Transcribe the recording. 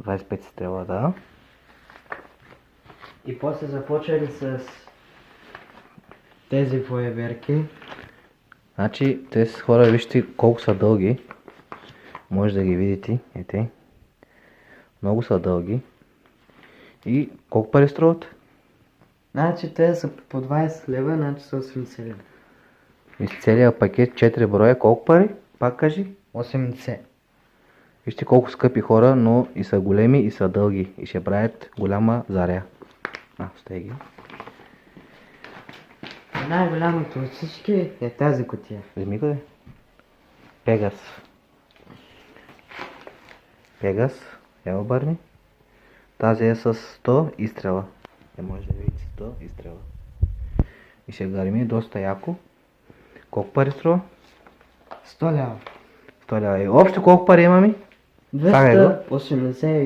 25 стрела, да. И после започвали с тези фойерверки. Значи, тези хора, вижте колко са дълги. Може да ги видите. Ете. Много са дълги. И колко пари струват? Значи те са по 20 лева, значи са 80 лева. И с целият пакет 4 броя, колко пари? Пак кажи. 80. Вижте колко скъпи хора, но и са големи и са дълги. И ще правят голяма заря. Стай ги. Най-голямото от всички е тази кутия. Вземи го, де. Пегас. Пегас. Я обърни. Тази е с 100 изстрела. Може да видите 100 изстрела. И ще гърми доста яко. Колко пари струва? 100 лева. 100 лева. И общо колко пари имаме? 280